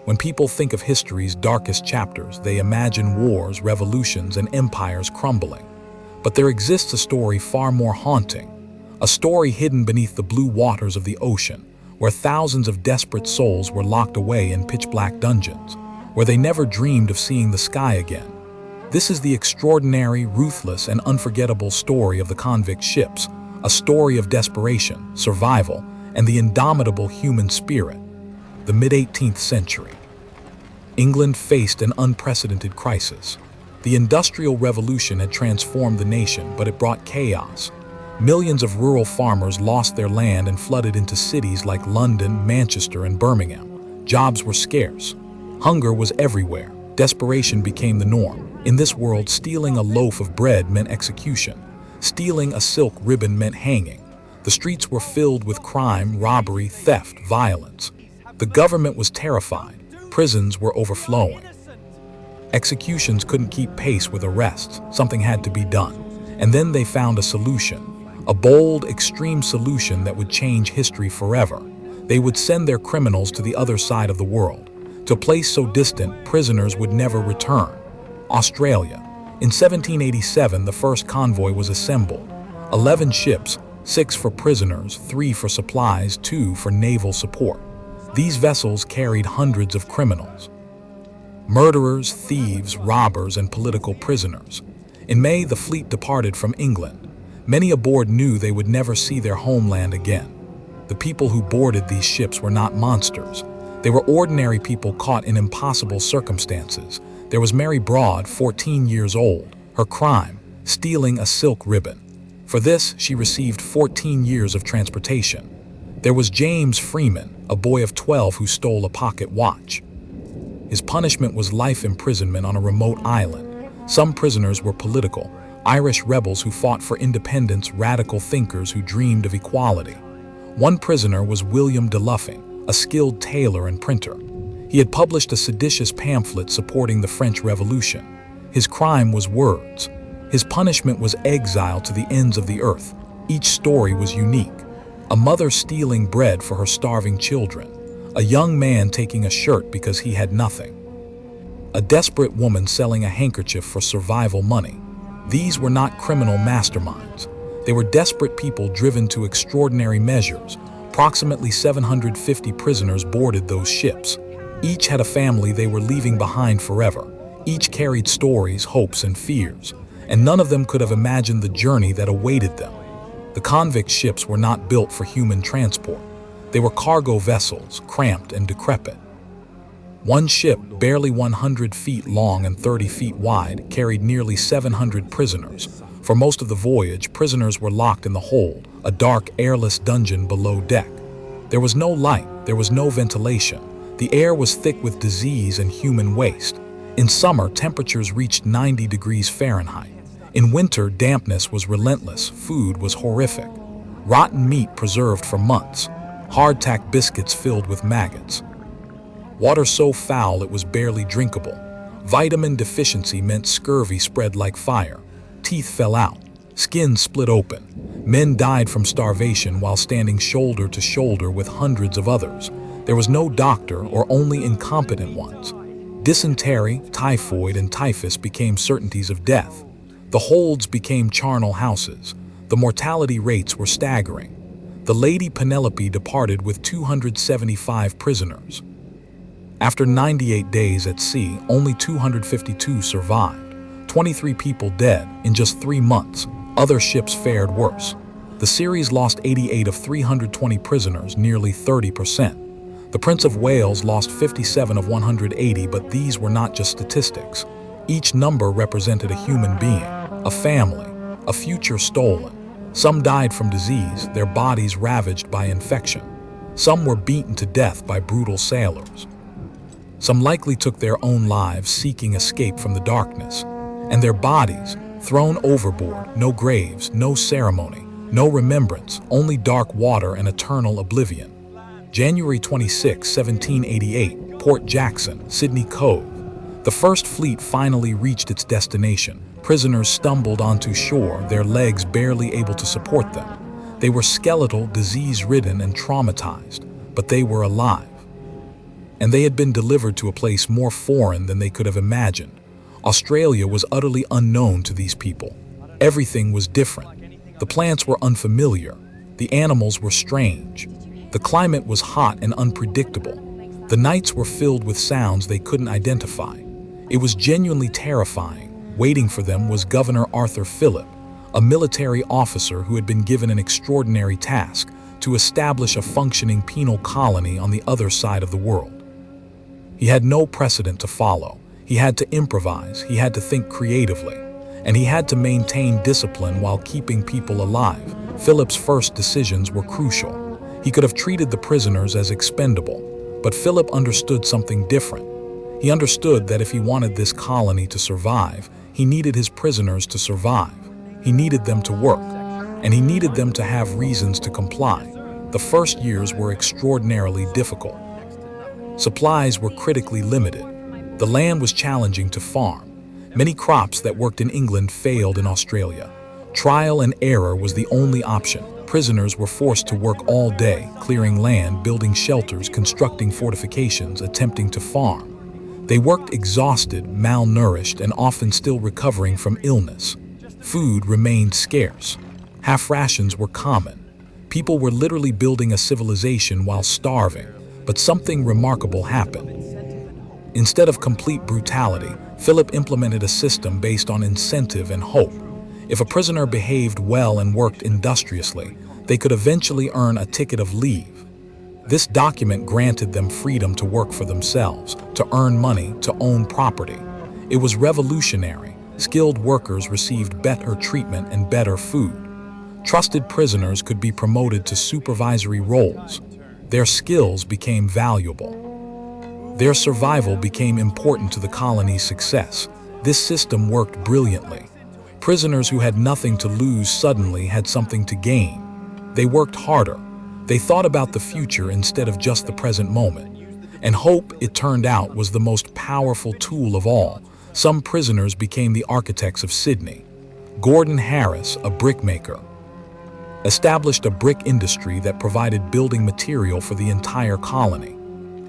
When people think of history's darkest chapters, they imagine wars, revolutions, and empires crumbling. But there exists a story far more haunting, a story hidden beneath the blue waters of the ocean, where thousands of desperate souls were locked away in pitch-black dungeons, where they never dreamed of seeing the sky again. This is the extraordinary, ruthless, and unforgettable story of the convict ships, a story of desperation, survival, and the indomitable human spirit. The mid-18th century. England faced an unprecedented crisis. The Industrial Revolution had transformed the nation, but it brought chaos. Millions of rural farmers lost their land and flooded into cities like London, Manchester, and Birmingham. Jobs were scarce. Hunger was everywhere. Desperation became the norm. In this world, stealing a loaf of bread meant execution. Stealing a silk ribbon meant hanging. The streets were filled with crime, robbery, theft, violence. The government was terrified. Prisons were overflowing. Executions couldn't keep pace with arrests. Something had to be done. And then they found a solution. A bold, extreme solution that would change history forever. They would send their criminals to the other side of the world, to a place so distant prisoners would never return. Australia. In 1787, the first convoy was assembled. 11 ships, 6 for prisoners, 3 for supplies, 2 for naval support. These vessels carried hundreds of criminals. Murderers, thieves, robbers, and political prisoners. In May, the fleet departed from England. Many aboard knew they would never see their homeland again. The people who boarded these ships were not monsters. They were ordinary people caught in impossible circumstances. There was Mary Broad, 14 years old. Her crime, stealing a silk ribbon. For this, she received 14 years of transportation. There was James Freeman, a boy of 12 who stole a pocket watch. His punishment was life imprisonment on a remote island. Some prisoners were political, Irish rebels who fought for independence, radical thinkers who dreamed of equality. One prisoner was William de Luffing, a skilled tailor and printer. He had published a seditious pamphlet supporting the French Revolution. His crime was words. His punishment was exile to the ends of the earth. Each story was unique. A mother stealing bread for her starving children. A young man taking a shirt because he had nothing. A desperate woman selling a handkerchief for survival money. These were not criminal masterminds. They were desperate people driven to extraordinary measures. Approximately 750 prisoners boarded those ships. Each had a family they were leaving behind forever. Each carried stories, hopes, and fears, and none of them could have imagined the journey that awaited them. The convict ships were not built for human transport. They were cargo vessels, cramped and decrepit. One ship, barely 100 feet long and 30 feet wide, carried nearly 700 prisoners. For most of the voyage, prisoners were locked in the hold, a dark, airless dungeon below deck. There was no light, there was no ventilation. The air was thick with disease and human waste. In summer, temperatures reached 90 degrees Fahrenheit. In winter, dampness was relentless, food was horrific. Rotten meat preserved for months, hardtack biscuits filled with maggots. Water so foul it was barely drinkable. Vitamin deficiency meant scurvy spread like fire. Teeth fell out, skin split open. Men died from starvation while standing shoulder to shoulder with hundreds of others. There was no doctor or only incompetent ones. Dysentery, typhoid, and typhus became certainties of death. The holds became charnel houses. The mortality rates were staggering. The Lady Penelope departed with 275 prisoners. After 98 days at sea, only 252 survived. 23 people dead in just 3 months. Other ships fared worse. The series lost 88 of 320 prisoners, nearly 30%. The Prince of Wales lost 57 of 180, but these were not just statistics. Each number represented a human being, a family, a future stolen. Some died from disease, their bodies ravaged by infection. Some were beaten to death by brutal sailors. Some likely took their own lives seeking escape from the darkness. And their bodies, thrown overboard, no graves, no ceremony, no remembrance, only dark water and eternal oblivion. January 26, 1788, Port Jackson, Sydney Cove. The first fleet finally reached its destination. Prisoners stumbled onto shore, their legs barely able to support them. They were skeletal, disease-ridden, and traumatized, but they were alive. and they had been delivered to a place more foreign than they could have imagined. Australia was utterly unknown to these people. Everything was different. The plants were unfamiliar. The animals were strange. The climate was hot and unpredictable. The nights were filled with sounds they couldn't identify. It was genuinely terrifying. Waiting for them was Governor Arthur Phillip, a military officer who had been given an extraordinary task to establish a functioning penal colony on the other side of the world. He had no precedent to follow. He had to improvise, he had to think creatively, and he had to maintain discipline while keeping people alive. Philip's first decisions were crucial. He could have treated the prisoners as expendable, but Philip understood something different. He understood that if he wanted this colony to survive, he needed his prisoners to survive. He needed them to work, and he needed them to have reasons to comply. The first years were extraordinarily difficult. Supplies were critically limited. The land was challenging to farm. Many crops that worked in England failed in Australia. Trial and error was the only option. Prisoners were forced to work all day, clearing land, building shelters, constructing fortifications, attempting to farm. They worked exhausted, malnourished, and often still recovering from illness. Food remained scarce. Half rations were common. People were literally building a civilization while starving, but something remarkable happened. Instead of complete brutality, Philip implemented a system based on incentive and hope. If a prisoner behaved well and worked industriously, they could eventually earn a ticket of leave. This document granted them freedom to work for themselves, to earn money, to own property. It was revolutionary. Skilled workers received better treatment and better food. Trusted prisoners could be promoted to supervisory roles. Their skills became valuable. Their survival became important to the colony's success. This system worked brilliantly. Prisoners who had nothing to lose suddenly had something to gain. They worked harder. They thought about the future instead of just the present moment. And hope, it turned out, was the most powerful tool of all. Some prisoners became the architects of Sydney. Gordon Harris, a brickmaker, established a brick industry that provided building material for the entire colony.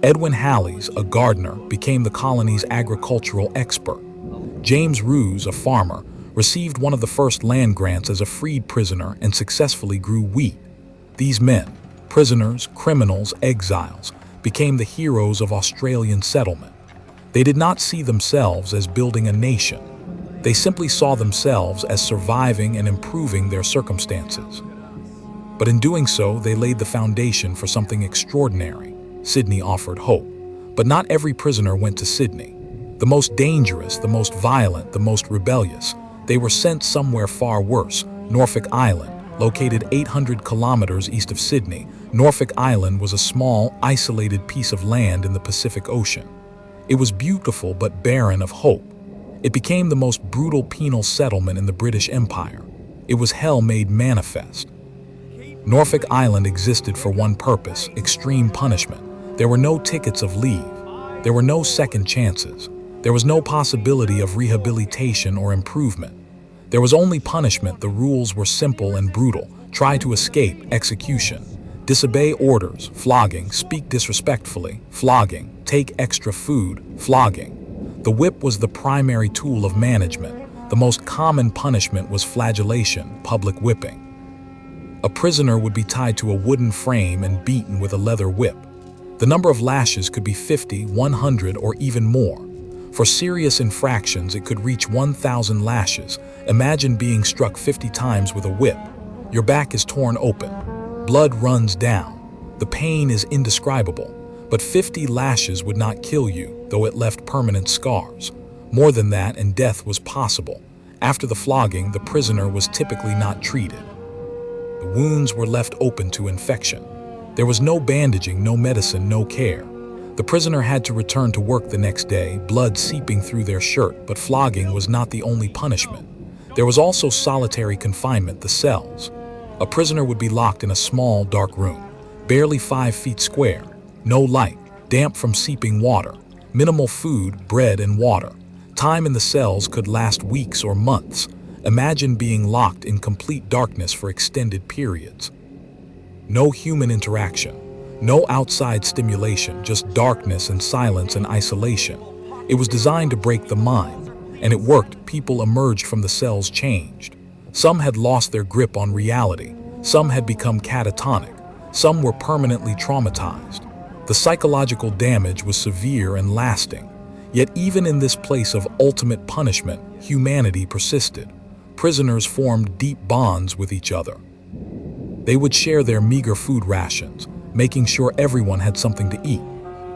Edwin Hallies, a gardener, became the colony's agricultural expert. James Roos, a farmer, received one of the first land grants as a freed prisoner and successfully grew wheat. These men, prisoners, criminals, exiles, became the heroes of Australian settlement. They did not see themselves as building a nation. They simply saw themselves as surviving and improving their circumstances. But in doing so, they laid the foundation for something extraordinary. Sydney offered hope. But not every prisoner went to Sydney. The most dangerous, the most violent, the most rebellious, they were sent somewhere far worse, Norfolk Island. Located 800 kilometers east of Sydney, Norfolk Island was a small, isolated piece of land in the Pacific Ocean. It was beautiful but barren of hope. It became the most brutal penal settlement in the British Empire. It was hell made manifest. Norfolk Island existed for one purpose: extreme punishment. There were no tickets of leave. There were no second chances. There was no possibility of rehabilitation or improvement. There was only punishment. The rules were simple and brutal. Try to escape, execution. Disobey orders, flogging. Speak disrespectfully, flogging. Take extra food, flogging. The whip was the primary tool of management. The most common punishment was flagellation, public whipping. A prisoner would be tied to a wooden frame and beaten with a leather whip. The number of lashes could be 50, 100, or even more. For serious infractions, it could reach 1,000 lashes. Imagine being struck 50 times with a whip. Your back is torn open. Blood runs down. The pain is indescribable. But 50 lashes would not kill you, though it left permanent scars. More than that, and death was possible. After the flogging, the prisoner was typically not treated. The wounds were left open to infection. There was no bandaging, no medicine, no care. The prisoner had to return to work the next day, blood seeping through their shirt, but flogging was not the only punishment. There was also solitary confinement, the cells. A prisoner would be locked in a small, dark room, barely 5 feet square. No light, damp from seeping water, minimal food, bread and water. Time in the cells could last weeks or months. Imagine being locked in complete darkness for extended periods. No human interaction. No outside stimulation, just darkness and silence and isolation. It was designed to break the mind, and it worked. People emerged from the cells changed. Some had lost their grip on reality. Some had become catatonic. Some were permanently traumatized. The psychological damage was severe and lasting. Yet even in this place of ultimate punishment, humanity persisted. Prisoners formed deep bonds with each other. They would share their meager food rations, making sure everyone had something to eat.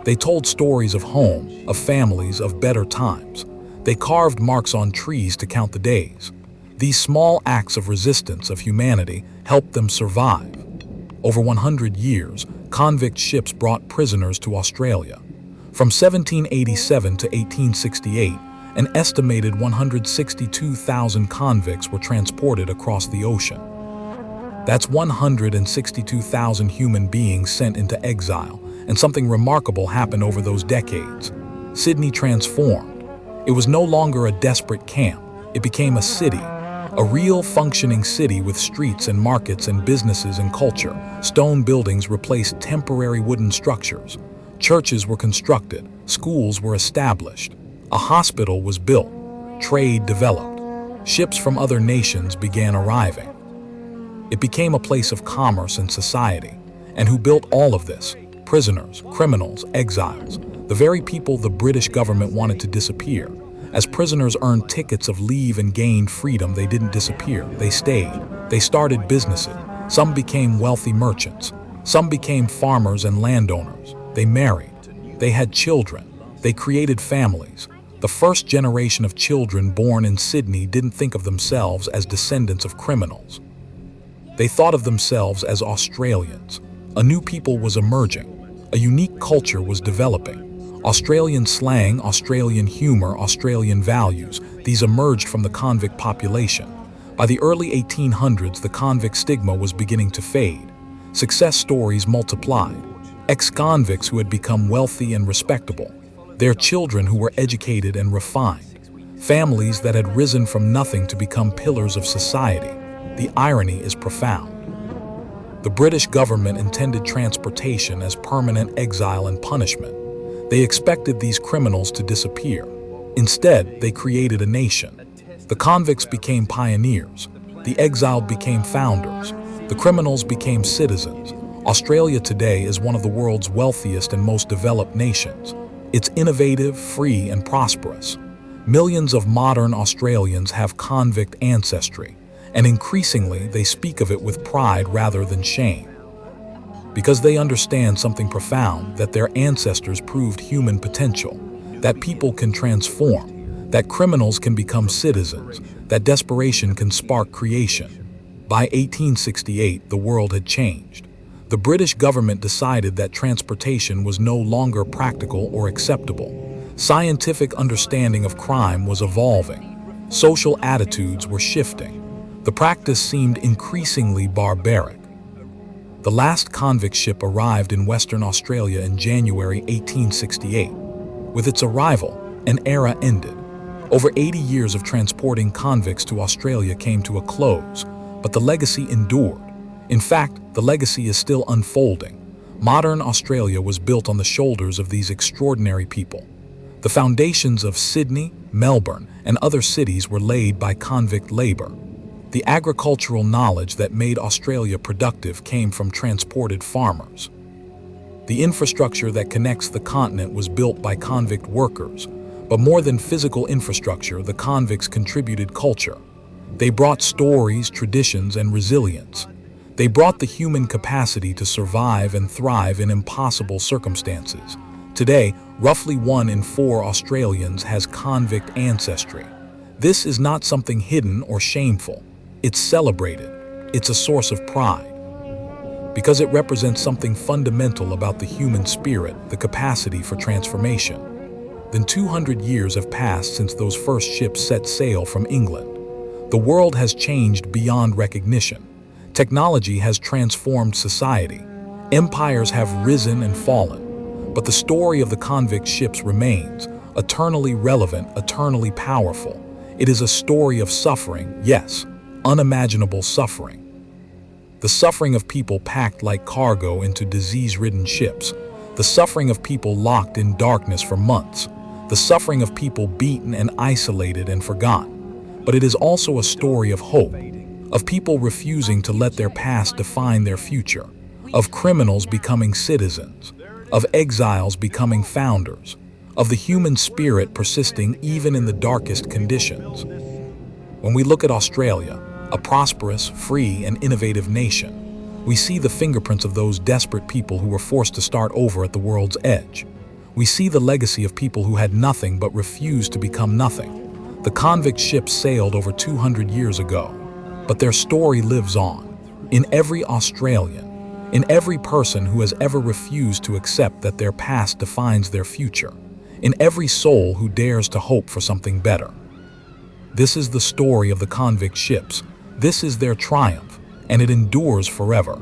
They told stories of home, of families, of better times. They carved marks on trees to count the days. These small acts of resistance of humanity helped them survive. Over 100 years, convict ships brought prisoners to Australia. From 1787 to 1868, an estimated 162,000 convicts were transported across the ocean. That's 162,000 human beings sent into exile, and something remarkable happened over those decades. Sydney transformed. It was no longer a desperate camp. It became a city. A real functioning city with streets and markets and businesses and culture. Stone buildings replaced temporary wooden structures. Churches were constructed. Schools were established. A hospital was built. Trade developed. Ships from other nations began arriving. It became a place of commerce and society. And who built all of this? Prisoners, criminals, exiles, the very people the British government wanted to disappear. As prisoners earned tickets of leave and gained freedom, they didn't disappear. They stayed. They started businesses. Some became wealthy merchants. Some became farmers and landowners. They married. They had children. They created families. The first generation of children born in Sydney didn't think of themselves as descendants of criminals. They thought of themselves as Australians. A new people was emerging. A unique culture was developing. Australian slang, Australian humor, Australian values, these emerged from the convict population. By the early 1800s, the convict stigma was beginning to fade. Success stories multiplied. Ex-convicts who had become wealthy and respectable. Their children who were educated and refined. Families that had risen from nothing to become pillars of society. The irony is profound. The British government intended transportation as permanent exile and punishment. They expected these criminals to disappear. Instead, they created a nation. The convicts became pioneers. The exiled became founders. The criminals became citizens. Australia today is one of the world's wealthiest and most developed nations. It's innovative, free, and prosperous. Millions of modern Australians have convict ancestry, and increasingly they speak of it with pride rather than shame. Because they understand something profound, that their ancestors proved human potential, that people can transform, that criminals can become citizens, that desperation can spark creation. By 1868, the world had changed. The British government decided that transportation was no longer practical or acceptable. Scientific understanding of crime was evolving. Social attitudes were shifting. The practice seemed increasingly barbaric. The last convict ship arrived in Western Australia in January 1868. With its arrival, an era ended. Over 80 years of transporting convicts to Australia came to a close, but the legacy endured. In fact, the legacy is still unfolding. Modern Australia was built on the shoulders of these extraordinary people. The foundations of Sydney, Melbourne, and other cities were laid by convict labor. The agricultural knowledge that made Australia productive came from transported farmers. The infrastructure that connects the continent was built by convict workers, but more than physical infrastructure, the convicts contributed culture. They brought stories, traditions, and resilience. They brought the human capacity to survive and thrive in impossible circumstances. Today, roughly 1 in 4 Australians has convict ancestry. This is not something hidden or shameful. It's celebrated. It's a source of pride. Because it represents something fundamental about the human spirit, the capacity for transformation. Then 200 years have passed since those first ships set sail from England. The world has changed beyond recognition. Technology has transformed society. Empires have risen and fallen. But the story of the convict ships remains, eternally relevant, eternally powerful. It is a story of suffering, yes, unimaginable suffering. The suffering of people packed like cargo into disease-ridden ships. The suffering of people locked in darkness for months. The suffering of people beaten and isolated and forgotten. But it is also a story of hope, of people refusing to let their past define their future, of criminals becoming citizens, of exiles becoming founders, of the human spirit persisting even in the darkest conditions. When we look at Australia, a prosperous, free, and innovative nation, we see the fingerprints of those desperate people who were forced to start over at the world's edge. We see the legacy of people who had nothing but refused to become nothing. The convict ships sailed over 200 years ago, but their story lives on, in every Australian, in every person who has ever refused to accept that their past defines their future, in every soul who dares to hope for something better. This is the story of the convict ships. This is their triumph, and it endures forever.